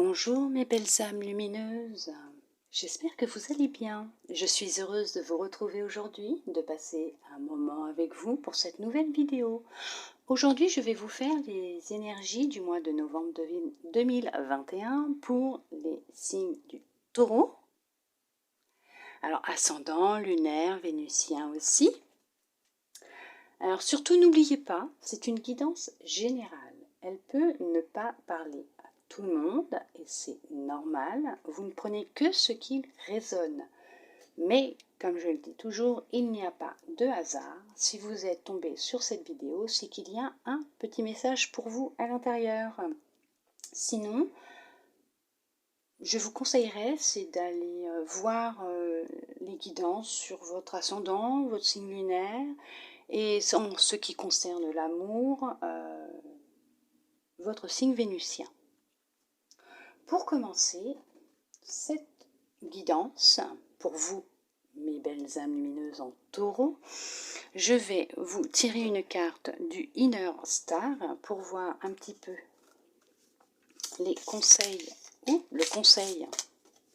Bonjour mes belles âmes lumineuses, j'espère que vous allez bien. Je suis heureuse de vous retrouver aujourd'hui, de passer un moment avec vous pour cette nouvelle vidéo. Aujourd'hui, je vais vous faire les énergies du mois de novembre 2021 pour les signes du Taureau. Alors, ascendant, lunaire, vénusien aussi. Alors, surtout n'oubliez pas, c'est une guidance générale. Elle peut ne pas parler à tout le monde et c'est normal. Vous ne prenez que ce qui résonne. Mais, comme je le dis toujours, il n'y a pas de hasard. Si vous êtes tombé sur cette vidéo, c'est qu'il y a un petit message pour vous à l'intérieur. Sinon, je vous conseillerais, c'est d'aller voir les guidances sur votre ascendant, votre signe lunaire, et en ce qui concerne l'amour, votre signe vénusien. Pour commencer cette guidance, pour vous, mes belles âmes lumineuses en Taureau, je vais vous tirer une carte du Inner Star pour voir un petit peu les conseils, ou le conseil,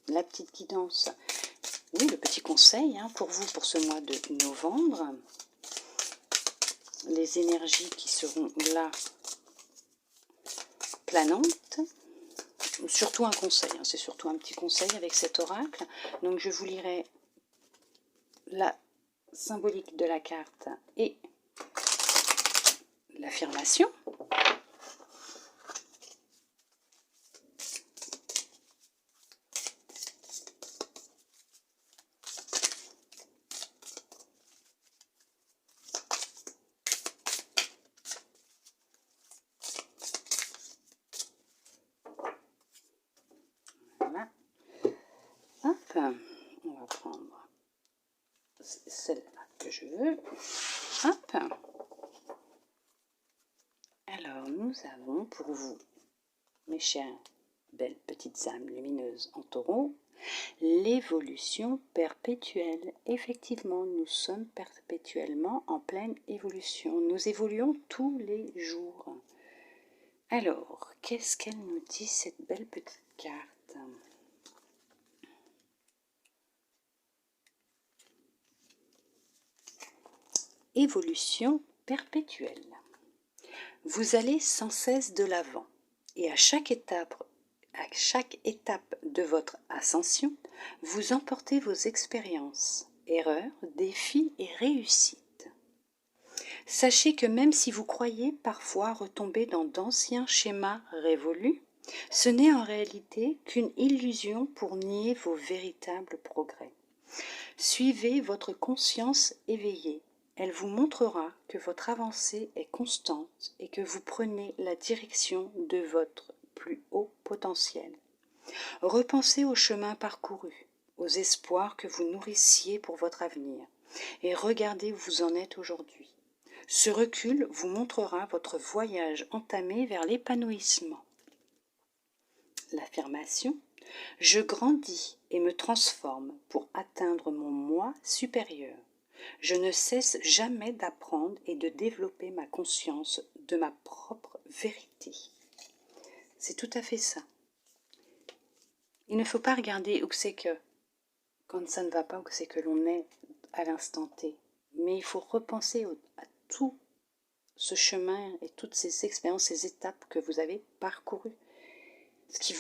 la petite guidance, oui, le petit conseil pour vous pour ce mois de novembre. Les énergies qui seront là planantes. Surtout un conseil, c'est surtout un petit conseil avec cet oracle. Donc je vous lirai la symbolique de la carte et l'affirmation. Voilà. Hop, on va prendre celle-là que je veux. Hop. Alors, nous avons pour vous, mes chères belles petites âmes lumineuses en Taureau, l'évolution perpétuelle. Effectivement, nous sommes perpétuellement en pleine évolution. Nous évoluons tous les jours. Alors, qu'est-ce qu'elle nous dit, cette belle petite carte? Évolution perpétuelle. Vous allez sans cesse de l'avant et à chaque étape de votre ascension, vous emportez vos expériences, erreurs, défis et réussites. Sachez que même si vous croyez parfois retomber dans d'anciens schémas révolus, ce n'est en réalité qu'une illusion pour nier vos véritables progrès. Suivez votre conscience éveillée. Elle vous montrera que votre avancée est constante et que vous prenez la direction de votre plus haut potentiel. Repensez au chemin parcouru, aux espoirs que vous nourrissiez pour votre avenir, et regardez où vous en êtes aujourd'hui. Ce recul vous montrera votre voyage entamé vers l'épanouissement. L'affirmation « Je grandis et me transforme pour atteindre mon moi supérieur. Je ne cesse jamais d'apprendre et de développer ma conscience de ma propre vérité. » C'est tout à fait ça. Il ne faut pas regarder où c'est que, quand ça ne va pas, où c'est que l'on est à l'instant T. Mais il faut repenser à tout ce chemin et toutes ces expériences, ces étapes que vous avez parcourues. Ce qui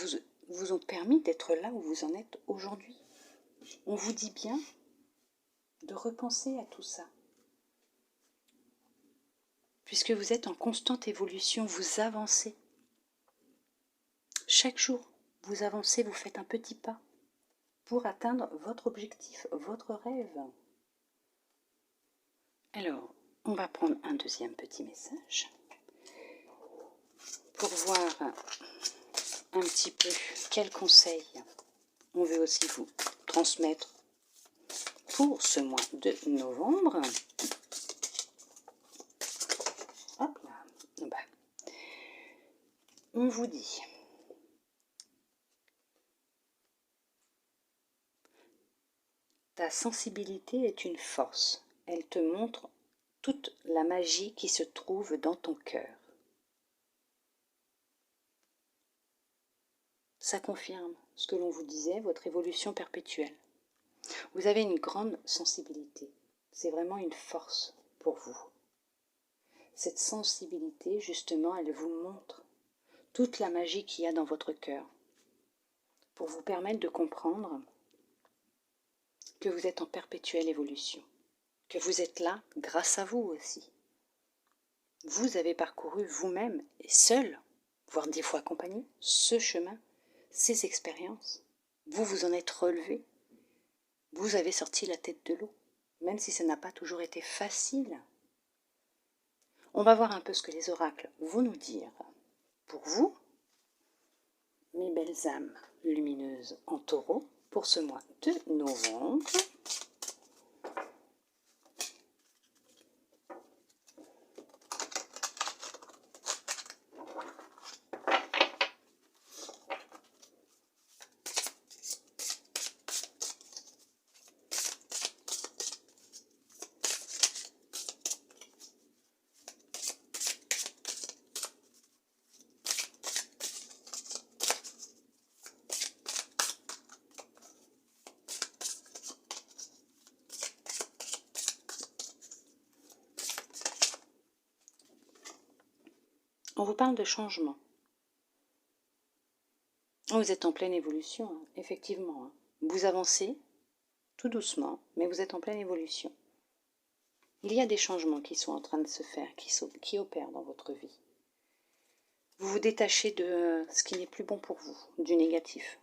vous ont permis d'être là où vous en êtes aujourd'hui. On vous dit bien de repenser à tout ça. Puisque vous êtes en constante évolution, vous avancez. Chaque jour, vous avancez, vous faites un petit pas pour atteindre votre objectif, votre rêve. Alors, on va prendre un deuxième petit message pour voir un petit peu quels conseils on veut aussi vous transmettre pour ce mois de novembre. Hop là. On vous dit ta sensibilité est une force. Elle te montre toute la magie qui se trouve dans ton cœur. Ça confirme ce que l'on vous disait, votre évolution perpétuelle. Vous avez une grande sensibilité. C'est vraiment une force pour vous. Cette sensibilité, justement, elle vous montre toute la magie qu'il y a dans votre cœur pour vous permettre de comprendre que vous êtes en perpétuelle évolution, que vous êtes là grâce à vous aussi. Vous avez parcouru vous-même et seul, voire 10 fois accompagné, ce chemin, ces expériences. Vous vous en êtes relevé. Vous avez sorti la tête de l'eau, même si ça n'a pas toujours été facile. On va voir un peu ce que les oracles vont nous dire. Pour vous, mes belles âmes lumineuses en taureau, pour ce mois de novembre. On vous parle de changement. Vous êtes en pleine évolution, hein, effectivement. Hein. Vous avancez tout doucement, mais vous êtes en pleine évolution. Il y a des changements qui sont en train de se faire, qui opèrent dans votre vie. Vous vous détachez de ce qui n'est plus bon pour vous, du négatif.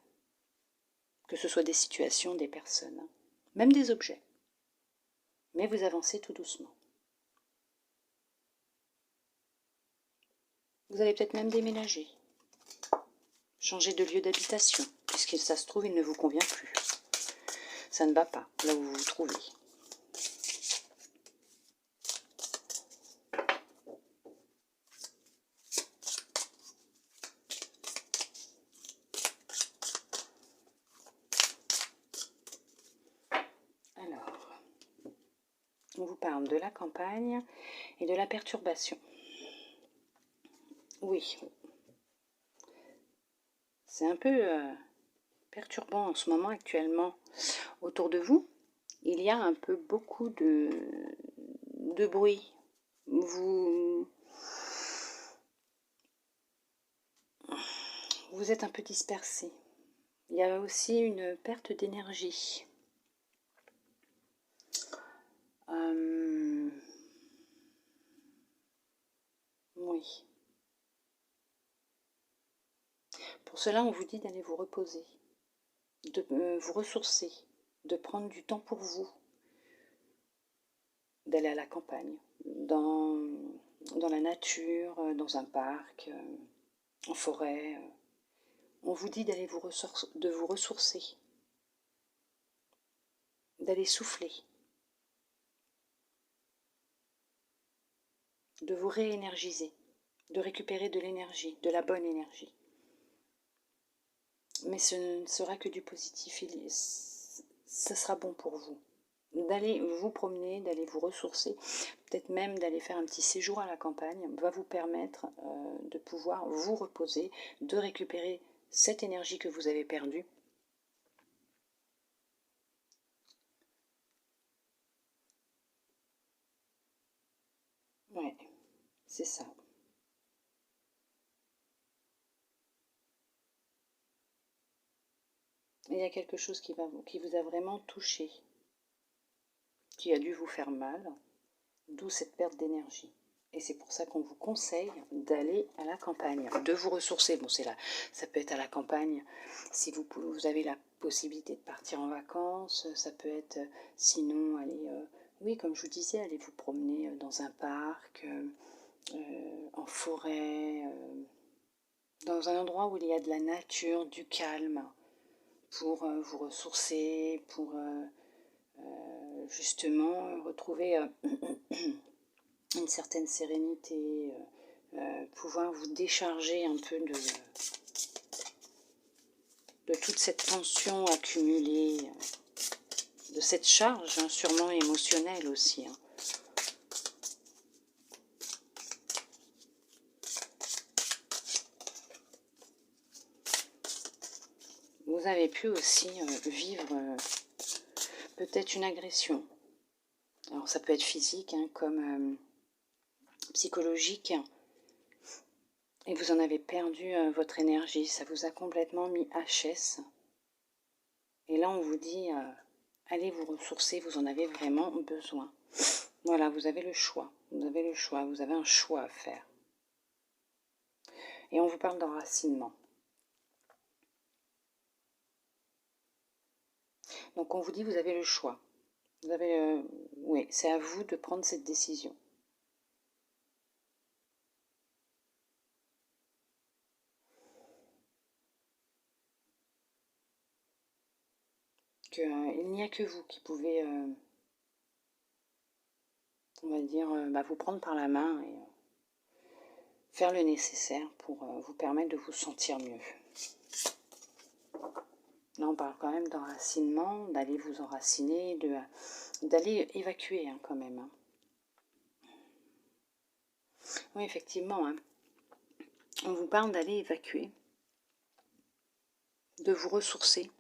Que ce soit des situations, des personnes, hein, même des objets. Mais vous avancez tout doucement. Vous allez peut-être même déménager. Changer de lieu d'habitation, puisque ça se trouve, il ne vous convient plus. Ça ne va pas, là où vous vous trouvez. Alors, on vous parle de la campagne et de la perturbation. Oui, c'est un peu perturbant en ce moment actuellement autour de vous. Il y a un peu beaucoup de bruit. Vous êtes un peu dispersé. Il y a aussi une perte d'énergie. Oui. Pour cela, on vous dit d'aller vous reposer, de vous ressourcer, de prendre du temps pour vous, d'aller à la campagne, dans la nature, dans un parc, en forêt. On vous dit d'aller de vous ressourcer, d'aller souffler, de vous réénergiser, de récupérer de l'énergie, de la bonne énergie. Mais ce ne sera que du positif, ça sera bon pour vous. D'aller vous promener, d'aller vous ressourcer, peut-être même d'aller faire un petit séjour à la campagne, va vous permettre de pouvoir vous reposer, de récupérer cette énergie que vous avez perdue. Ouais, c'est ça. Il y a quelque chose qui vous a vraiment touché, qui a dû vous faire mal, d'où cette perte d'énergie. Et c'est pour ça qu'on vous conseille d'aller à la campagne, de vous ressourcer. Bon, c'est là, ça peut être à la campagne si vous avez la possibilité de partir en vacances. Ça peut être, sinon, aller, oui, comme je vous disais, aller vous promener dans un parc, en forêt, dans un endroit où il y a de la nature, du calme, pour vous ressourcer, pour justement retrouver une certaine sérénité, pouvoir vous décharger un peu de toute cette tension accumulée, de cette charge, hein, sûrement émotionnelle aussi. Hein. vous avez pu aussi vivre peut-être une agression. Alors ça peut être physique hein, comme psychologique. Et vous en avez perdu votre énergie. Ça vous a complètement mis HS. Et là on vous dit, allez vous ressourcer, vous en avez vraiment besoin. Voilà, vous avez le choix. Vous avez le choix, vous avez un choix à faire. Et on vous parle d'enracinement. Donc on vous dit, vous avez le choix. Vous avez, oui, c'est à vous de prendre cette décision. Il n'y a que vous qui pouvez, on va dire, vous prendre par la main et faire le nécessaire pour vous permettre de vous sentir mieux. Là, on parle quand même d'enracinement, d'aller vous enraciner, d'aller évacuer hein, quand même. Hein. Oui, effectivement, hein. On vous parle d'aller évacuer, de vous ressourcer.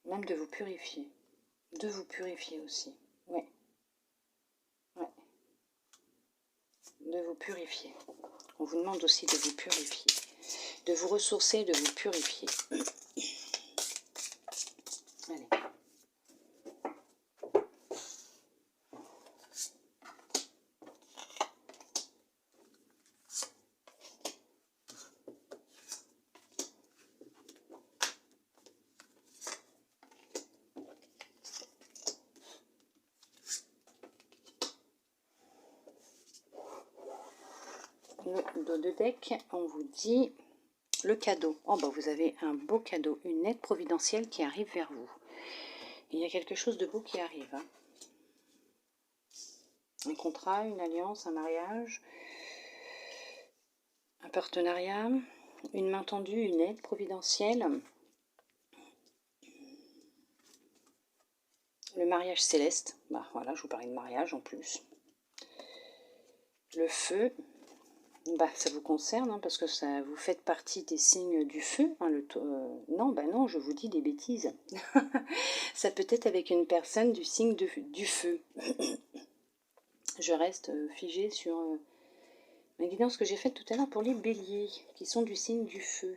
Même de vous purifier. De vous purifier aussi. Oui. Ouais. De vous purifier. On vous demande aussi de vous purifier. De vous ressourcer, de vous purifier. Allez. Le dos de deck, on vous dit le cadeau. Oh bah vous avez un beau cadeau, une aide providentielle qui arrive vers vous. Il y a quelque chose de beau qui arrive. Hein. Un contrat, une alliance, un mariage, un partenariat, une main tendue, une aide providentielle. Le mariage céleste, bah voilà, je vous parlais de mariage en plus. Le feu, bah ça vous concerne, hein, parce que ça, vous faites partie des signes du feu. Hein, non, bah non, je vous dis des bêtises. Ça peut être avec une personne du signe du feu. Je reste figée sur la guidance que j'ai faite tout à l'heure pour les béliers, qui sont du signe du feu.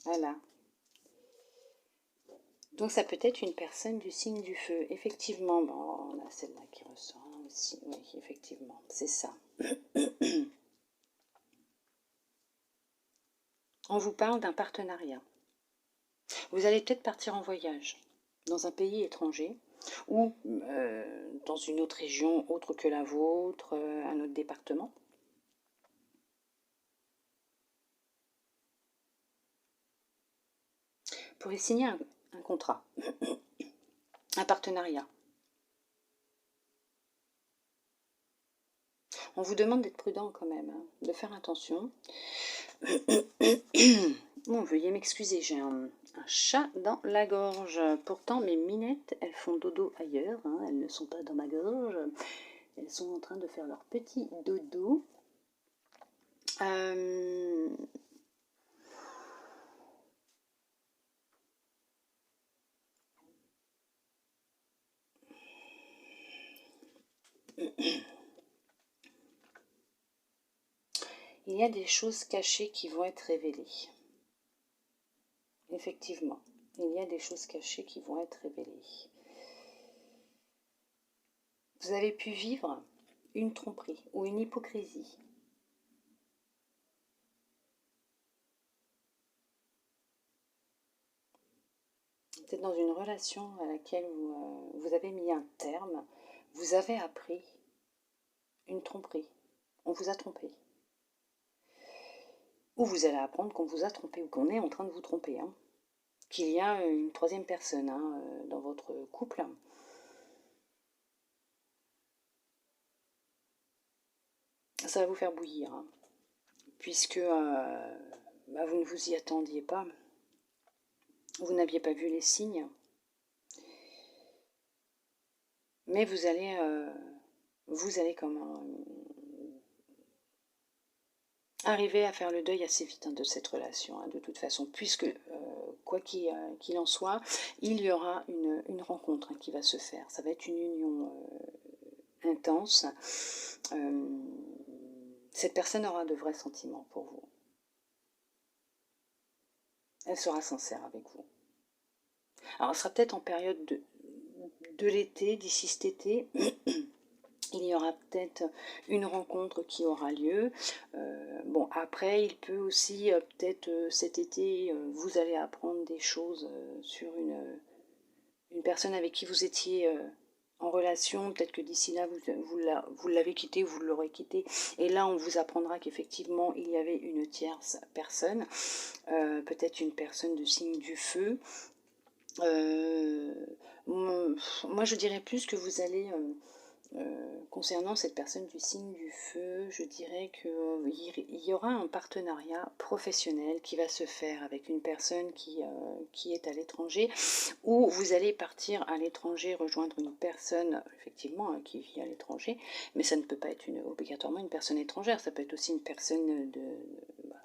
Voilà. Donc ça peut être une personne du signe du feu. Effectivement, bon, on a celle-là qui ressort aussi. Oui, effectivement, c'est ça. On vous parle d'un partenariat. Vous allez peut-être partir en voyage dans un pays étranger ou dans une autre région autre que la vôtre, un autre département. Pour y signer un contrat, un partenariat. On vous demande d'être prudent quand même, hein, de faire attention. Bon, veuillez m'excuser, j'ai un chat dans la gorge. Pourtant, mes minettes, elles font dodo ailleurs, hein, elles ne sont pas dans ma gorge. Elles sont en train de faire leur petit dodo. Il y a des choses cachées qui vont être révélées. Effectivement, il y a des choses cachées qui vont être révélées. Vous avez pu vivre une tromperie ou une hypocrisie. Peut-être dans une relation à laquelle vous avez mis un terme, vous avez appris une tromperie. On vous a trompé. Ou vous allez apprendre qu'on vous a trompé ou qu'on est en train de vous tromper. Hein. Qu'il y a une troisième personne hein, dans votre couple. Ça va vous faire bouillir. Hein. Puisque vous ne vous y attendiez pas. Vous n'aviez pas vu les signes. Mais vous allez comment arriver à faire le deuil assez vite hein, de cette relation, hein, de toute façon, puisque quoi qu'il en soit, il y aura une rencontre hein, qui va se faire. Ça va être une union intense. Cette personne aura de vrais sentiments pour vous. Elle sera sincère avec vous. Alors, ce sera peut-être en période de l'été, d'ici cet été. Il y aura peut-être une rencontre qui aura lieu. Bon, après, il peut aussi, peut-être cet été, vous allez apprendre des choses sur une personne avec qui vous étiez en relation. Peut-être que d'ici là, vous l'avez quitté, vous l'aurez quitté. Et là, on vous apprendra qu'effectivement, il y avait une tierce personne. Peut-être une personne de signe du feu. Moi, je dirais plus que vous allez... concernant cette personne du signe du feu, je dirais qu'il y aura un partenariat professionnel qui va se faire avec une personne qui est à l'étranger, ou vous allez partir à l'étranger, rejoindre une personne, effectivement, hein, qui vit à l'étranger, mais ça ne peut pas être obligatoirement une personne étrangère, ça peut être aussi une personne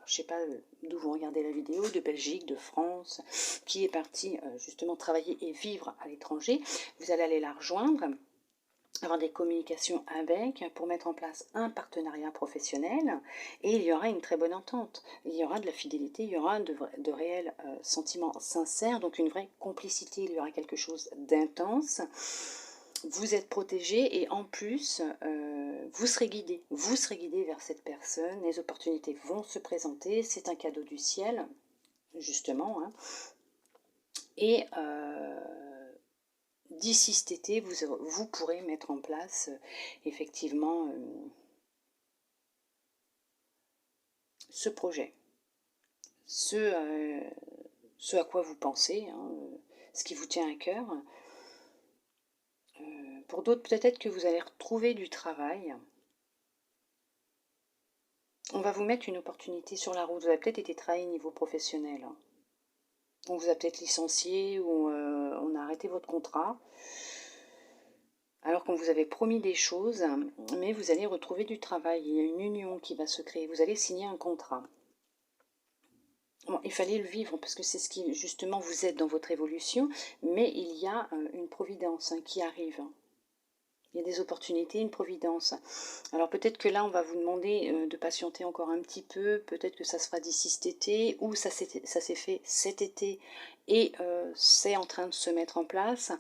je ne sais pas d'où vous regardez la vidéo, de Belgique, de France, qui est partie justement travailler et vivre à l'étranger. Vous allez aller la rejoindre, avoir des communications avec pour mettre en place un partenariat professionnel, et il y aura une très bonne entente, il y aura de la fidélité, il y aura de réels sentiments sincères, donc une vraie complicité, il y aura quelque chose d'intense. Vous êtes protégé et en plus vous serez guidé vers cette personne, les opportunités vont se présenter, c'est un cadeau du ciel justement hein. Et d'ici cet été, vous pourrez mettre en place effectivement ce projet, ce à quoi vous pensez, hein, ce qui vous tient à cœur. Pour d'autres, peut-être que vous allez retrouver du travail. On va vous mettre une opportunité sur la route. Vous avez peut-être été trahi au niveau professionnel. Hein. On vous a peut-être licencié ou on a arrêté votre contrat. Alors qu'on vous avait promis des choses, mais vous allez retrouver du travail. Il y a une union qui va se créer. Vous allez signer un contrat. Bon, il fallait le vivre parce que c'est ce qui, justement, vous êtes dans votre évolution, mais il y a une providence hein, qui arrive. Il y a des opportunités, une providence. Alors peut-être que là, on va vous demander de patienter encore un petit peu. Peut-être que ça se fera d'ici cet été, ou ça s'est fait cet été et c'est en train de se mettre en place.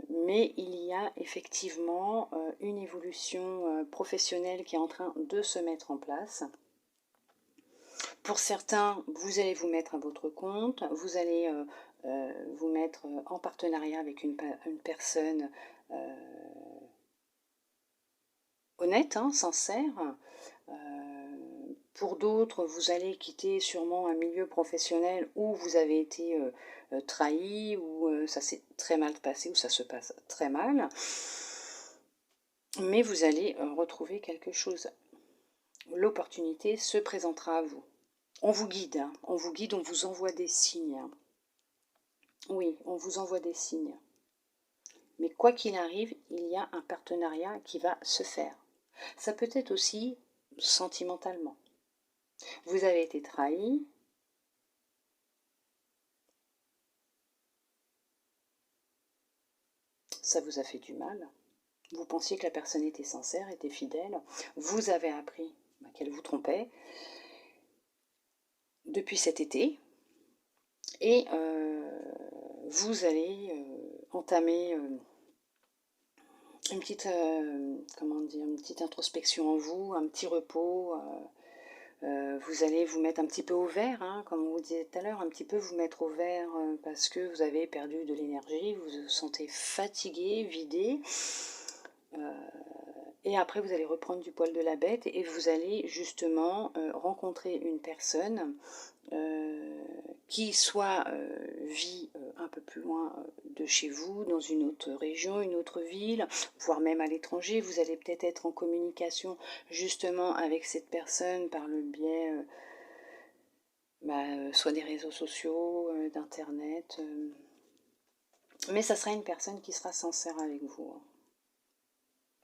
Mais il y a effectivement une évolution professionnelle qui est en train de se mettre en place. Pour certains, vous allez vous mettre à votre compte, vous allez vous mettre en partenariat avec une personne honnête, hein, sincère. Pour d'autres, vous allez quitter sûrement un milieu professionnel où vous avez été trahi, où ça s'est très mal passé, où ça se passe très mal. Mais vous allez retrouver quelque chose. L'opportunité se présentera à vous. On vous guide, hein, on vous envoie des signes. Hein. Oui, on vous envoie des signes. Mais quoi qu'il arrive, il y a un partenariat qui va se faire. Ça peut être aussi sentimentalement. Vous avez été trahi. Ça vous a fait du mal. Vous pensiez que la personne était sincère, était fidèle. Vous avez appris qu'elle vous trompait depuis cet été. Et vous allez entamer une petite, une petite introspection en vous, un petit repos. Vous allez vous mettre un petit peu au vert, hein, comme on vous disait tout à l'heure, un petit peu vous mettre au vert parce que vous avez perdu de l'énergie, vous vous sentez fatigué, vidé. Et après, vous allez reprendre du poil de la bête et vous allez justement rencontrer une personne qui soit vit un peu plus loin de chez vous, dans une autre région, une autre ville, voire même à l'étranger. Vous allez peut-être être en communication justement avec cette personne par le biais soit des réseaux sociaux, d'internet. Mais ça sera une personne qui sera sincère avec vous.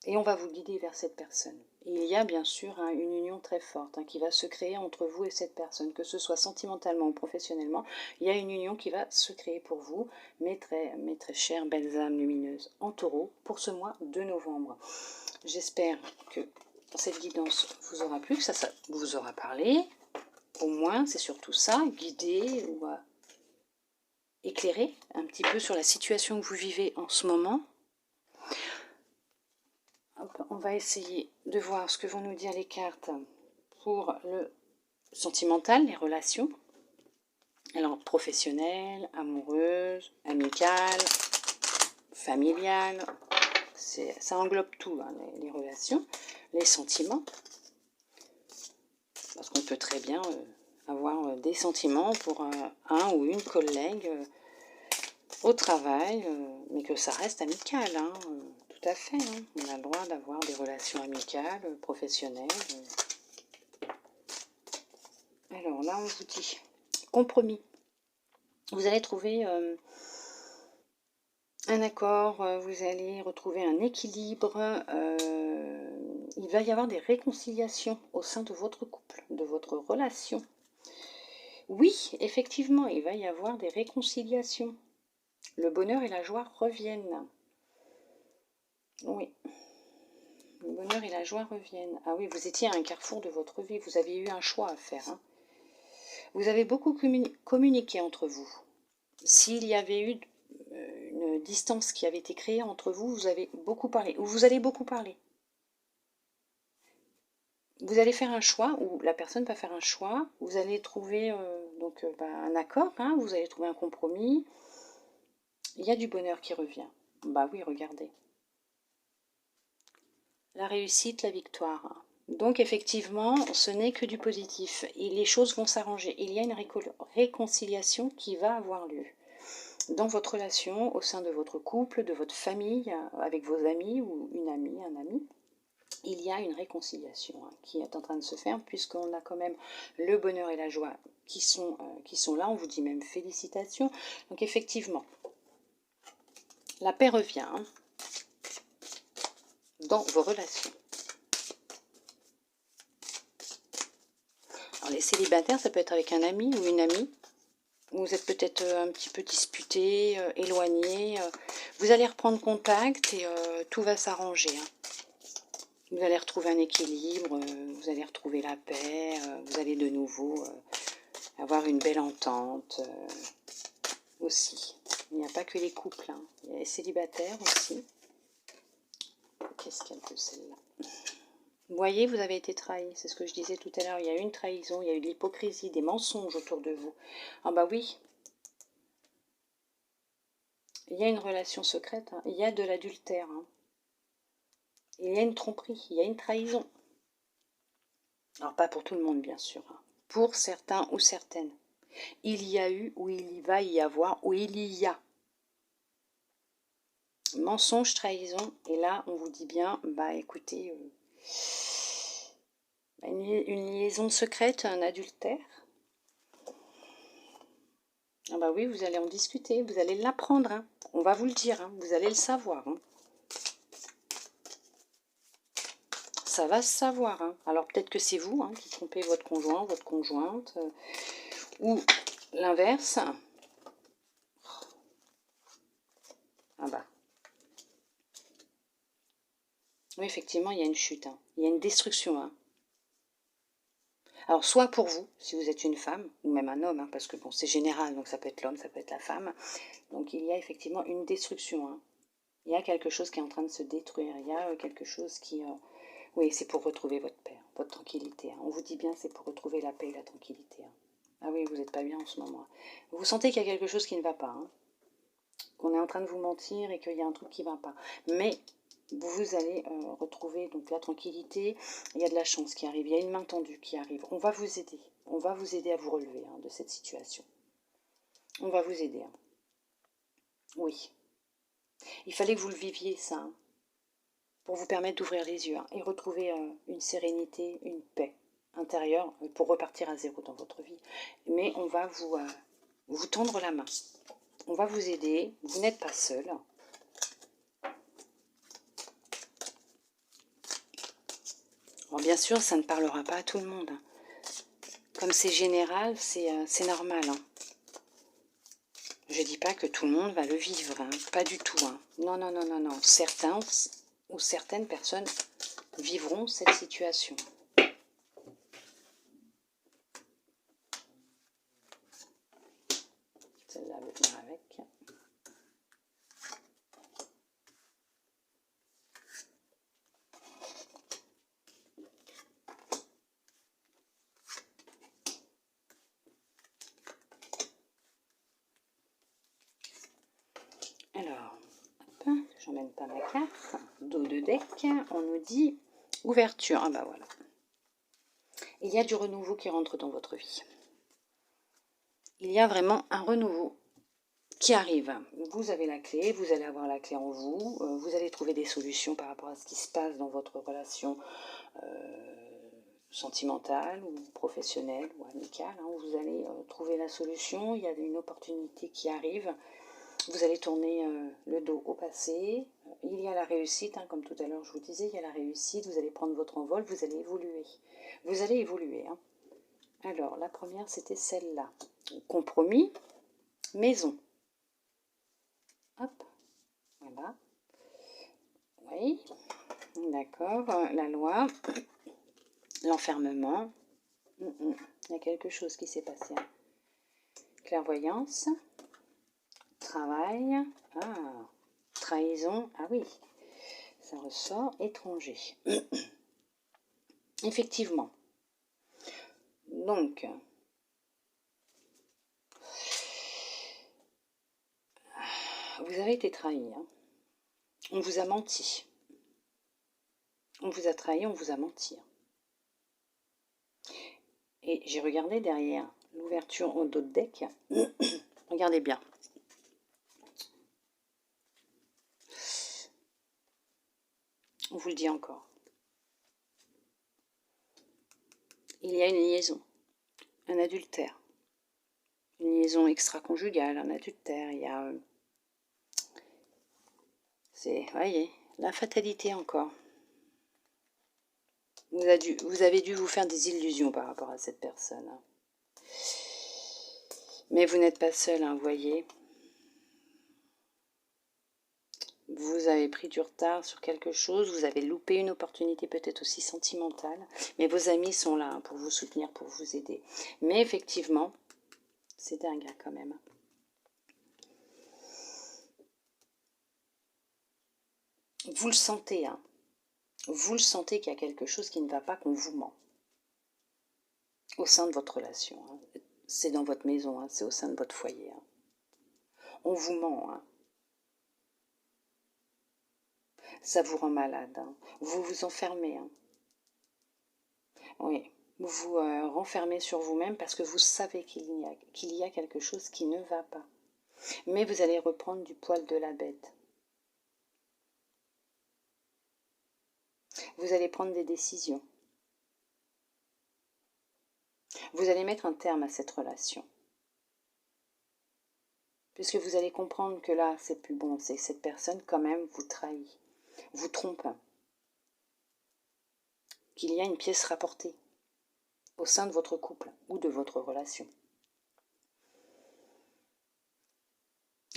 Et on va vous guider vers cette personne. Et il y a bien sûr une union très forte qui va se créer entre vous et cette personne, que ce soit sentimentalement ou professionnellement. Il y a une union qui va se créer pour vous, mes très chères belles âmes lumineuses en taureau, pour ce mois de novembre. J'espère que cette guidance vous aura plu, que ça vous aura parlé. Au moins, c'est surtout ça, guider ou éclairer un petit peu sur la situation que vous vivez en ce moment. On va essayer de voir ce que vont nous dire les cartes pour le sentimental, les relations. Alors, professionnelle, amoureuse, amicale, familiale, ça englobe tout, les relations, les sentiments. Parce qu'on peut très bien avoir des sentiments pour un ou une collègue au travail, mais que ça reste amical, tout à fait. On a le droit d'avoir des relations amicales, professionnelles. Alors là, on vous dit compromis. Vous allez trouver un accord, vous allez retrouver un équilibre. Il va y avoir des réconciliations au sein de votre couple, de votre relation. Oui, effectivement, il va y avoir des réconciliations. Le bonheur et la joie reviennent. Oui. Le bonheur et la joie reviennent. Ah oui, vous étiez à un carrefour de votre vie. Vous aviez eu un choix à faire. Vous avez beaucoup communiqué entre vous. S'il y avait eu une distance qui avait été créée entre vous, vous avez beaucoup parlé. Ou vous allez beaucoup parler. Vous allez faire un choix, ou la personne va faire un choix. Vous allez trouver un accord. Vous allez trouver un compromis. Il y a du bonheur qui revient. Bah oui, regardez. La réussite, la victoire. Donc effectivement, ce n'est que du positif. Et les choses vont s'arranger. Il y a une réconciliation qui va avoir lieu. Dans votre relation, au sein de votre couple, de votre famille, avec vos amis ou une amie, un ami, il y a une réconciliation qui est en train de se faire, puisqu'on a quand même le bonheur et la joie qui sont là. On vous dit même félicitations. Donc effectivement, la paix revient dans vos relations. Alors les célibataires, ça peut être avec un ami ou une amie. Vous êtes peut-être un petit peu disputé, éloigné. Vous allez reprendre contact et tout va s'arranger. Vous allez retrouver un équilibre, vous allez retrouver la paix, vous allez de nouveau avoir une belle entente aussi. Il n'y a pas que les couples, il y a les célibataires aussi. Qu'est-ce qu'elle peut celle-là? Vous voyez, vous avez été trahi, c'est ce que je disais tout à l'heure. Il y a eu une trahison, il y a eu de l'hypocrisie, des mensonges autour de vous. Ah bah oui, il y a une relation secrète, il y a de l'adultère. Il y a une tromperie, il y a une trahison. Alors pas pour tout le monde bien sûr, pour certains ou certaines. Il y a eu, ou il va y avoir, ou il y a. Mensonge, trahison, et là on vous dit bien, bah écoutez, une liaison secrète, un adultère. Ah bah oui, vous allez en discuter, vous allez l'apprendre, on va vous le dire, vous allez le savoir. Ça va se savoir. Alors peut-être que c'est vous qui trompez votre conjoint, votre conjointe, ou l'inverse. Ah bah. Oui, effectivement, il y a une chute. Il y a une destruction. Alors, soit pour vous, si vous êtes une femme, ou même un homme, parce que bon, c'est général, donc ça peut être l'homme, ça peut être la femme. Donc, il y a effectivement une destruction. Il y a quelque chose qui est en train de se détruire. Il y a quelque chose qui... Oui, c'est pour retrouver votre paix, votre tranquillité. On vous dit bien, c'est pour retrouver la paix et la tranquillité. Ah oui, vous n'êtes pas bien en ce moment. Vous sentez qu'il y a quelque chose qui ne va pas. Qu'on est en train de vous mentir et qu'il y a un truc qui ne va pas. Mais vous allez retrouver donc la tranquillité. Il y a de la chance qui arrive. Il y a une main tendue qui arrive. On va vous aider. On va vous aider à vous relever de cette situation. On va vous aider. Oui. Il fallait que vous le viviez, ça. Pour vous permettre d'ouvrir les yeux et retrouver une sérénité, une paix intérieure pour repartir à zéro dans votre vie. Mais on va vous tendre la main. On va vous aider, vous n'êtes pas seul. Bon, bien sûr, ça ne parlera pas à tout le monde. Comme c'est général, c'est normal. Hein. Je ne dis pas que tout le monde va le vivre, hein. Pas du tout. Hein. Non, non, non, non, non. Certains ou certaines personnes vivront cette situation. Celle-là va venir avec. Alors, j'emmène pas ma carte. Dos de deck, on nous dit ouverture. Ah bah voilà. Il y a du renouveau qui rentre dans votre vie. Il y a vraiment un renouveau qui arrive. Vous avez la clé, vous allez avoir la clé en vous, vous allez trouver des solutions par rapport à ce qui se passe dans votre relation sentimentale ou professionnelle ou amicale. Hein. Vous allez trouver la solution, il y a une opportunité qui arrive. Vous allez tourner le dos au passé. Il y a la réussite, hein, comme tout à l'heure je vous disais, il y a la réussite, vous allez prendre votre envol, vous allez évoluer. Vous allez évoluer. Hein. Alors, la première, c'était celle-là. Compromis, maison. Hop, voilà. Oui, d'accord. La loi, l'enfermement. Il y a quelque chose qui s'est passé. Clairvoyance, travail. Ah, trahison. Ah oui, ça ressort. Étranger. Effectivement. Donc, vous avez été trahi. Hein. On vous a menti. On vous a trahi, on vous a menti. Et j'ai regardé derrière l'ouverture au dos de deck. Regardez bien. On vous le dit encore. Il y a une liaison, un adultère. Une liaison extra-conjugale, un adultère. Il y a... voyez, la fatalité encore. Vous avez dû vous faire des illusions par rapport à cette personne. Hein. Mais vous n'êtes pas seul, hein, vous voyez. Vous avez pris du retard sur quelque chose, vous avez loupé une opportunité peut-être aussi sentimentale, mais vos amis sont là hein, pour vous soutenir, pour vous aider. Mais effectivement, c'est dingue hein, quand même. Vous le sentez, hein. Vous le sentez qu'il y a quelque chose qui ne va pas, qu'on vous ment. Au sein de votre relation. Hein. C'est dans votre maison, hein, c'est au sein de votre foyer. Hein. On vous ment. Hein. Ça vous rend malade. Hein. Vous vous enfermez. Hein. Oui, vous vous renfermez sur vous-même parce que vous savez qu'il y a quelque chose qui ne va pas. Mais vous allez reprendre du poil de la bête. Vous allez prendre des décisions. Vous allez mettre un terme à cette relation. Puisque vous allez comprendre que là, c'est plus bon. C'est que cette personne, quand même, vous trahit. Vous trompe. Qu'il y a une pièce rapportée au sein de votre couple ou de votre relation.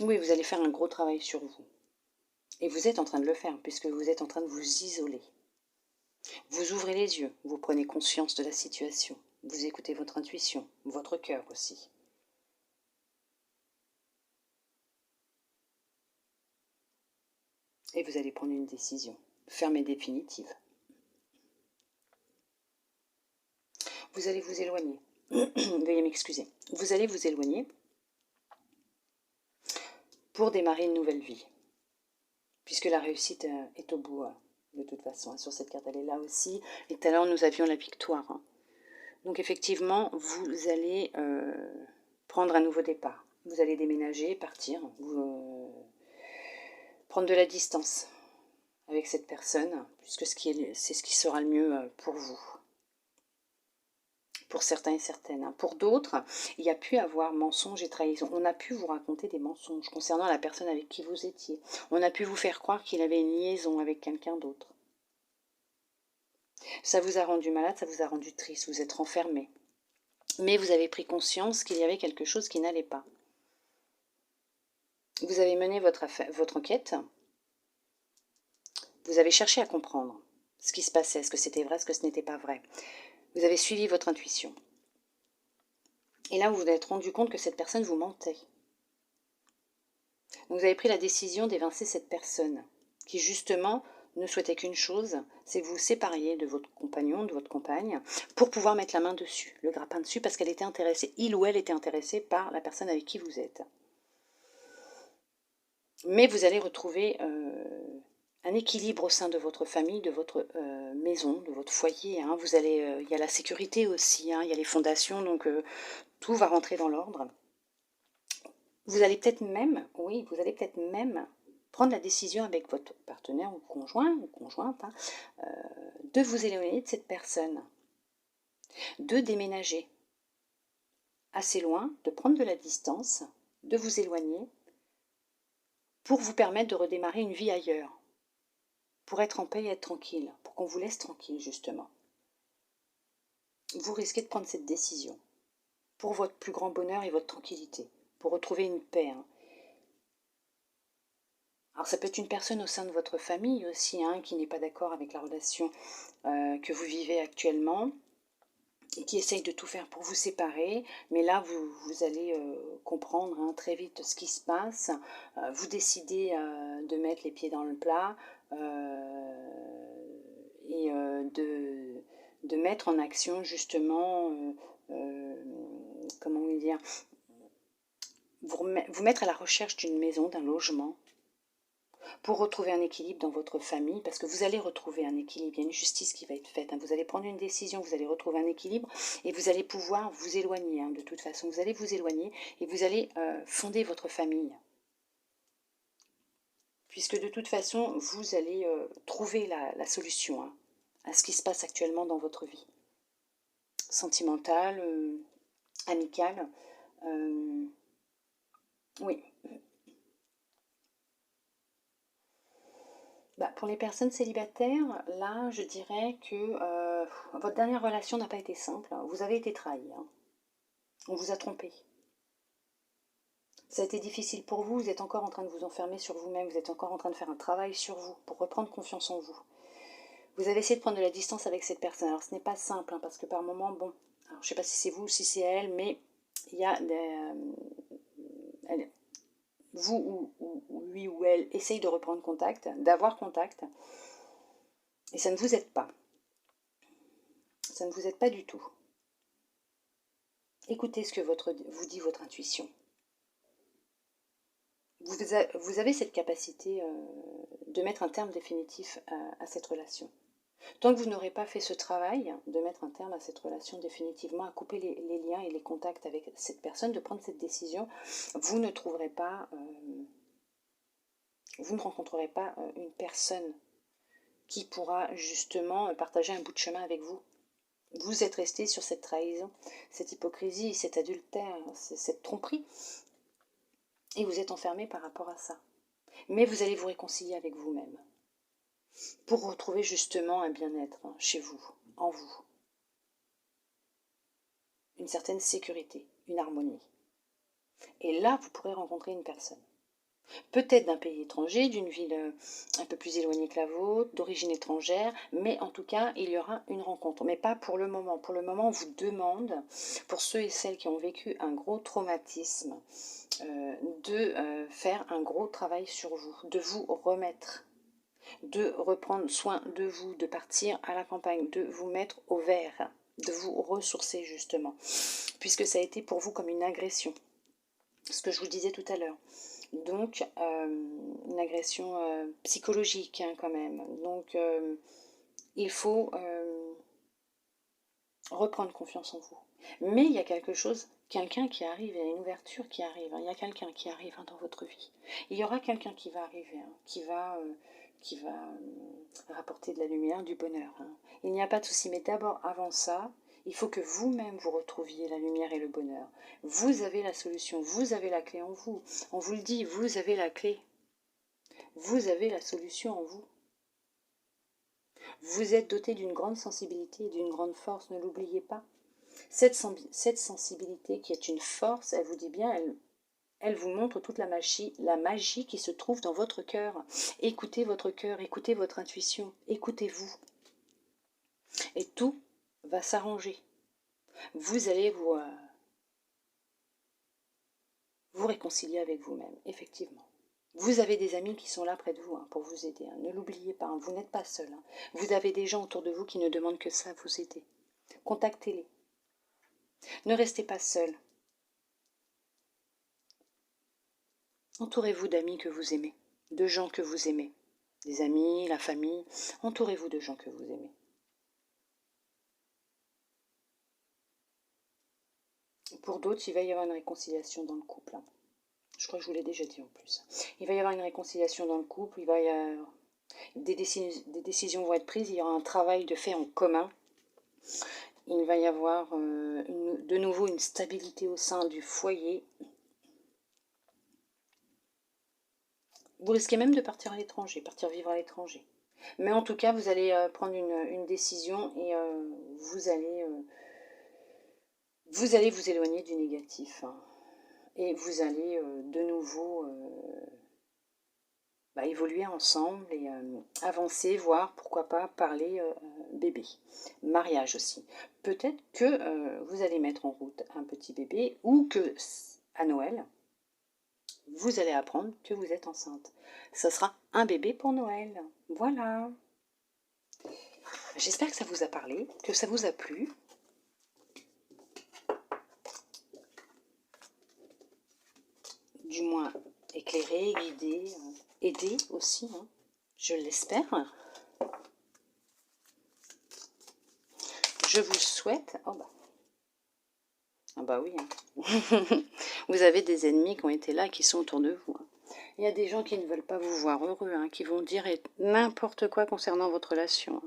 Oui, vous allez faire un gros travail sur vous. Et vous êtes en train de le faire, puisque vous êtes en train de vous isoler. Vous ouvrez les yeux, vous prenez conscience de la situation. Vous écoutez votre intuition, votre cœur aussi. Et vous allez prendre une décision, ferme et définitive. Vous allez vous éloigner. Veuillez m'excuser. Vous allez vous éloigner pour démarrer une nouvelle vie. Puisque la réussite est au bout, de toute façon. Sur cette carte, elle est là aussi. Et tout à l'heure, nous avions la victoire. Donc effectivement, vous allez prendre un nouveau départ. Vous allez déménager, partir, prendre de la distance avec cette personne, puisque c'est ce qui sera le mieux pour vous. pour certains et certaines. Hein. Pour d'autres, il y a pu avoir mensonge et trahison. On a pu vous raconter des mensonges concernant la personne avec qui vous étiez. On a pu vous faire croire qu'il avait une liaison avec quelqu'un d'autre. Ça vous a rendu malade, ça vous a rendu triste, vous êtes renfermé. Mais vous avez pris conscience qu'il y avait quelque chose qui n'allait pas. Vous avez mené votre enquête. Vous avez cherché à comprendre ce qui se passait, ce que c'était vrai, ce que ce n'était pas vrai. Vous avez suivi votre intuition. Et là, vous vous êtes rendu compte que cette personne vous mentait. Donc vous avez pris la décision d'évincer cette personne qui, justement, ne souhaitait qu'une chose, c'est que vous vous sépariez de votre compagnon, de votre compagne, pour pouvoir mettre la main dessus, le grappin dessus, parce qu'elle était intéressée, il ou elle était intéressé par la personne avec qui vous êtes. Mais vous allez retrouver un équilibre au sein de votre famille, de votre maison, de votre foyer. Hein. Vous allez, il y a la sécurité aussi, hein, il y a les fondations, donc tout va rentrer dans l'ordre. Vous allez peut-être même, oui, vous allez peut-être même prendre la décision avec votre partenaire ou conjoint ou conjointe hein, de vous éloigner de cette personne, de déménager assez loin, de prendre de la distance, de vous éloigner pour vous permettre de redémarrer une vie ailleurs, pour être en paix et être tranquille, pour qu'on vous laisse tranquille justement. Vous risquez de prendre cette décision pour votre plus grand bonheur et votre tranquillité, pour retrouver une paix. Hein. Alors ça peut être une personne au sein de votre famille aussi, hein, qui n'est pas d'accord avec la relation que vous vivez actuellement, et qui essaye de tout faire pour vous séparer, mais là vous allez comprendre hein, très vite ce qui se passe, vous décidez de mettre les pieds dans le plat et de mettre en action justement, comment dire, vous mettre à la recherche d'une maison, d'un logement, pour retrouver un équilibre dans votre famille, parce que vous allez retrouver un équilibre, il y a une justice qui va être faite, hein. Vous allez prendre une décision, vous allez retrouver un équilibre, et vous allez pouvoir vous éloigner, hein, de toute façon, vous allez vous éloigner, et vous allez fonder votre famille. Puisque de toute façon, vous allez trouver la solution hein, à ce qui se passe actuellement dans votre vie. Sentimentale, amicale, oui. Bah, pour les personnes célibataires, là, je dirais que votre dernière relation n'a pas été simple. Vous avez été trahi. Hein. On vous a trompé. Ça a été difficile pour vous. Vous êtes encore en train de vous enfermer sur vous-même. Vous êtes encore en train de faire un travail sur vous pour reprendre confiance en vous. Vous avez essayé de prendre de la distance avec cette personne. Alors, ce n'est pas simple, hein, parce que par moments, bon, alors, je ne sais pas si c'est vous ou si c'est elle, mais il y a vous ou lui ou elle essaye de reprendre contact, d'avoir contact, et ça ne vous aide pas. Ça ne vous aide pas du tout. Écoutez ce que vous dit votre intuition. Vous avez cette capacité de mettre un terme définitif à cette relation. Tant que vous n'aurez pas fait ce travail de mettre un terme à cette relation définitivement, à couper les liens et les contacts avec cette personne, de prendre cette décision, vous ne trouverez pas, vous ne rencontrerez pas une personne qui pourra justement partager un bout de chemin avec vous. Vous êtes resté sur cette trahison, cette hypocrisie, cet adultère, cette tromperie, et vous êtes enfermé par rapport à ça. Mais vous allez vous réconcilier avec vous-même pour retrouver justement un bien-être chez vous, en vous. Une certaine sécurité, une harmonie. Et là, vous pourrez rencontrer une personne. Peut-être d'un pays étranger, d'une ville un peu plus éloignée que la vôtre, d'origine étrangère, mais en tout cas, il y aura une rencontre. Mais pas pour le moment. Pour le moment, on vous demande, pour ceux et celles qui ont vécu un gros traumatisme, de faire un gros travail sur vous, de vous remettre, de reprendre soin de vous, de partir à la campagne, de vous mettre au vert, de vous ressourcer justement, puisque ça a été pour vous comme une agression, ce que je vous disais tout à l'heure. Donc, une agression psychologique hein, quand même. Donc, il faut reprendre confiance en vous. Mais il y a quelque chose, quelqu'un qui arrive, il y a une ouverture qui arrive, hein, il y a quelqu'un qui arrive hein, dans votre vie. Il y aura quelqu'un qui va arriver, hein, qui va rapporter de la lumière, du bonheur. Hein. Il n'y a pas de souci, mais d'abord, avant ça, Il faut que vous-même vous retrouviez la lumière et le bonheur. Vous avez la solution, vous avez la clé en vous. On vous le dit, vous avez la clé. Vous avez la solution en vous. Vous êtes doté d'une grande sensibilité et d'une grande force, ne l'oubliez pas. Cette sensibilité qui est une force, elle vous dit bien, elle vous montre toute la magie qui se trouve dans votre cœur. Écoutez votre cœur, écoutez votre intuition, écoutez-vous. Et tout va s'arranger. Vous allez vous réconcilier avec vous-même, effectivement. Vous avez des amis qui sont là près de vous pour vous aider. Ne l'oubliez pas, vous n'êtes pas seul. Vous avez des gens autour de vous qui ne demandent que ça, vous aider. Contactez-les. Ne restez pas seul. Entourez-vous d'amis que vous aimez, de gens que vous aimez. Des amis, la famille, entourez-vous de gens que vous aimez. Pour d'autres, il va y avoir une réconciliation dans le couple. Je crois que je vous l'ai déjà dit en plus. Il va y avoir une réconciliation dans le couple, il va y avoir des décisions vont être prises, il y aura un travail de fait en commun. Il va y avoir de nouveau une stabilité au sein du foyer. Vous risquez même de partir à l'étranger, partir vivre à l'étranger. Mais en tout cas, vous allez prendre une décision et vous allez vous éloigner du négatif. Et vous allez de nouveau évoluer ensemble et avancer, voire pourquoi pas parler bébé. Mariage aussi. Peut-être que vous allez mettre en route un petit bébé ou que à Noël, vous allez apprendre que vous êtes enceinte. Ça sera un bébé pour Noël. Voilà. J'espère que ça vous a parlé, que ça vous a plu. Du moins éclairé, guidé, aidé aussi, je l'espère. Je vous souhaite... Ah bah oui. Vous avez des ennemis qui ont été là, qui sont autour de vous. Il y a des gens qui ne veulent pas vous voir heureux, qui vont dire n'importe quoi concernant votre relation.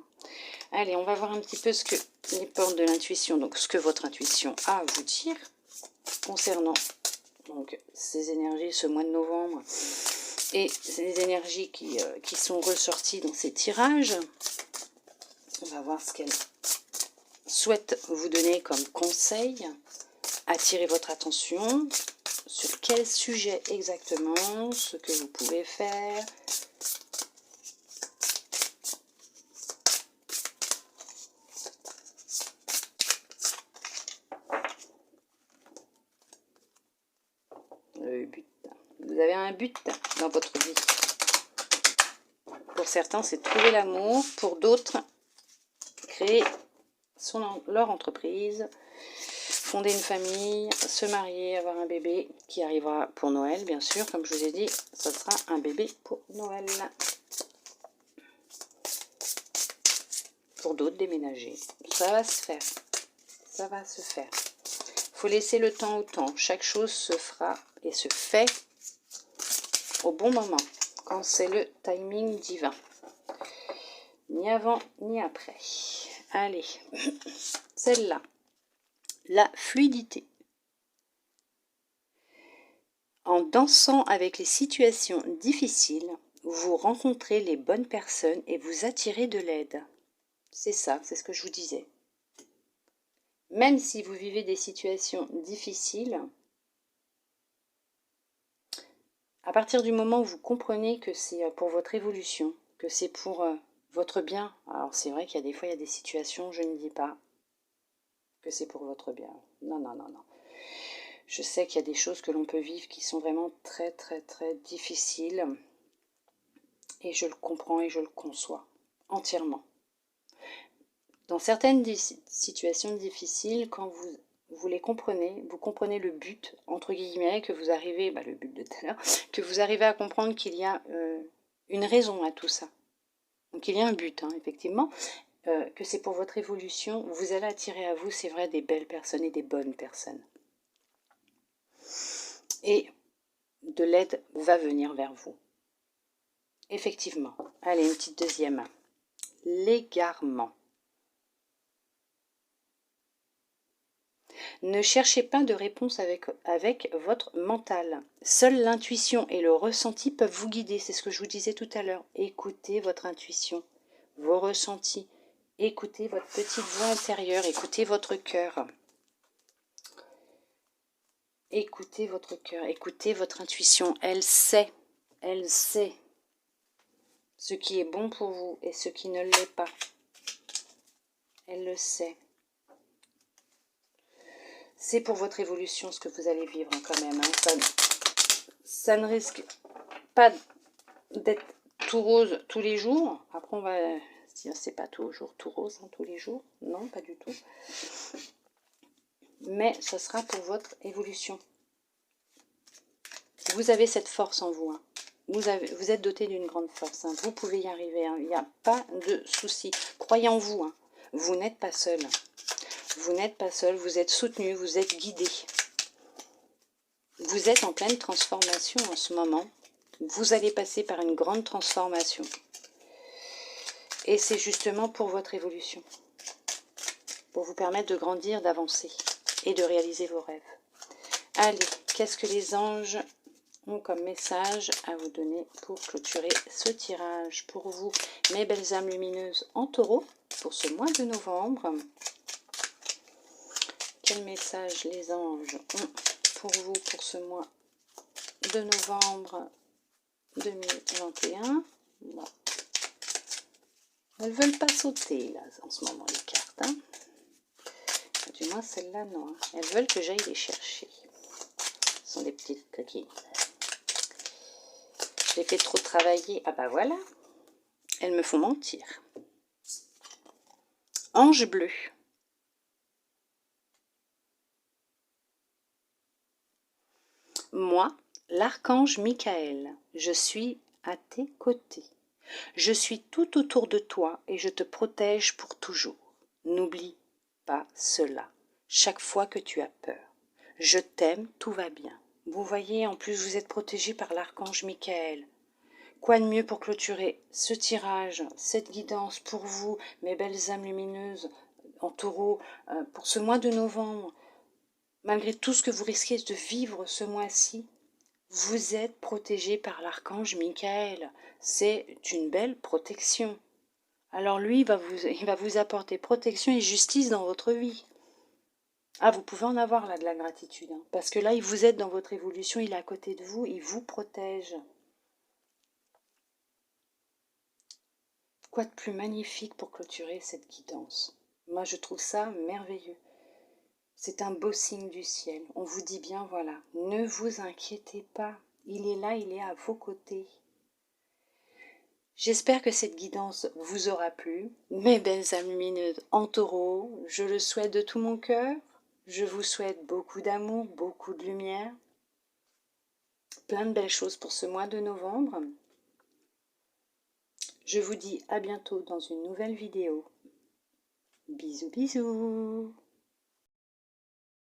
Allez, on va voir un petit peu ce que les portes de l'intuition, donc ce que votre intuition a à vous dire concernant donc ces énergies, ce mois de novembre, et les énergies qui sont ressorties dans ces tirages. On va voir ce qu'elle souhaite vous donner comme conseil. Attirer votre attention sur quel sujet exactement, ce que vous pouvez faire. Le but. Vous avez un but dans votre vie. Pour certains, c'est trouver l'amour. Pour d'autres, créer leur entreprise, fonder une famille, se marier, avoir un bébé qui arrivera pour Noël, bien sûr. Comme je vous ai dit, ça sera un bébé pour Noël. Pour d'autres, déménager. Ça va se faire. Ça va se faire. Il faut laisser le temps au temps. Chaque chose se fera et se fait au bon moment, quand c'est le timing divin. Ni avant, ni après. Allez, celle-là. La fluidité. En dansant avec les situations difficiles, vous rencontrez les bonnes personnes et vous attirez de l'aide. C'est ça, c'est ce que je vous disais. Même si vous vivez des situations difficiles, à partir du moment où vous comprenez que c'est pour votre évolution, que c'est pour votre bien. Alors c'est vrai qu'il y a des fois, il y a des situations, je ne dis pas que c'est pour votre bien. Non, non, non, non. Je sais qu'il y a des choses que l'on peut vivre qui sont vraiment très, très, très difficiles. Et je le comprends et je le conçois entièrement. Dans certaines situations difficiles, quand vous les comprenez, vous comprenez le but, entre guillemets, que vous arrivez, le but de tout à l'heure, que vous arrivez à comprendre qu'il y a une raison à tout ça. Donc il y a un but, effectivement, que c'est pour votre évolution. Vous allez attirer à vous, c'est vrai, des belles personnes et des bonnes personnes. Et de l'aide va venir vers vous. Effectivement. Allez, une petite deuxième. L'égarement. Ne cherchez pas de réponse avec votre mental. Seule l'intuition et le ressenti peuvent vous guider. C'est ce que je vous disais tout à l'heure. Écoutez votre intuition, vos ressentis. Écoutez votre petite voix intérieure. Écoutez votre cœur. Écoutez votre cœur. Écoutez votre intuition. Elle sait ce qui est bon pour vous et ce qui ne l'est pas. Elle le sait. C'est pour votre évolution ce que vous allez vivre quand même. Hein. Ça ne risque pas d'être tout rose tous les jours. Après, on va se dire c'est pas toujours tout rose hein, tous les jours. Non, pas du tout. Mais ce sera pour votre évolution. Vous avez cette force en vous. Hein. Vous êtes doté d'une grande force. Hein. Vous pouvez y arriver. Hein. Il n'y a pas de souci. Croyez en vous. Hein. Vous n'êtes pas seul. Vous n'êtes pas seul. Vous êtes soutenu. Vous êtes guidé. Vous êtes en pleine transformation en ce moment. Vous allez passer par une grande transformation. Et c'est justement pour votre évolution. Pour vous permettre de grandir, d'avancer et de réaliser vos rêves. Allez, qu'est-ce que les anges ont comme message à vous donner pour clôturer ce tirage pour vous, mes belles âmes lumineuses en taureau, pour ce mois de novembre. Quel message les anges ont pour vous pour ce mois de novembre 2021. Bon. Elles ne veulent pas sauter là en ce moment les cartes. Hein. Du moins celle-là non. Hein. Elles veulent que j'aille les chercher. Ce sont des petites coquilles. Je les fais trop travailler. Ah bah voilà. Elles me font mentir. Ange bleu. Moi, l'archange Michael, je suis à tes côtés. Je suis tout autour de toi et je te protège pour toujours. N'oublie pas cela. Chaque fois que tu as peur. Je t'aime, tout va bien. Vous voyez, en plus vous êtes protégé par l'archange Michael. Quoi de mieux pour clôturer ce tirage, cette guidance pour vous, mes belles âmes lumineuses en taureau, pour ce mois de novembre. Malgré tout ce que vous risquez de vivre ce mois-ci, vous êtes protégé par l'archange Michael. C'est une belle protection. Alors lui, il va vous apporter protection et justice dans votre vie. Ah, vous pouvez en avoir là de la gratitude. Hein, parce que là, vous êtes dans votre évolution, il est à côté de vous, il vous protège. Quoi de plus magnifique pour clôturer cette guidance? Moi, je trouve ça merveilleux. C'est un beau signe du ciel. On vous dit bien, voilà, ne vous inquiétez pas. Il est là, il est à vos côtés. J'espère que cette guidance vous aura plu. Mes belles âmes lumineuses en taureau, je le souhaite de tout mon cœur. Je vous souhaite beaucoup d'amour, beaucoup de lumière. Plein de belles choses pour ce mois de novembre. Je vous dis à bientôt dans une nouvelle vidéo. Bisous, bisous.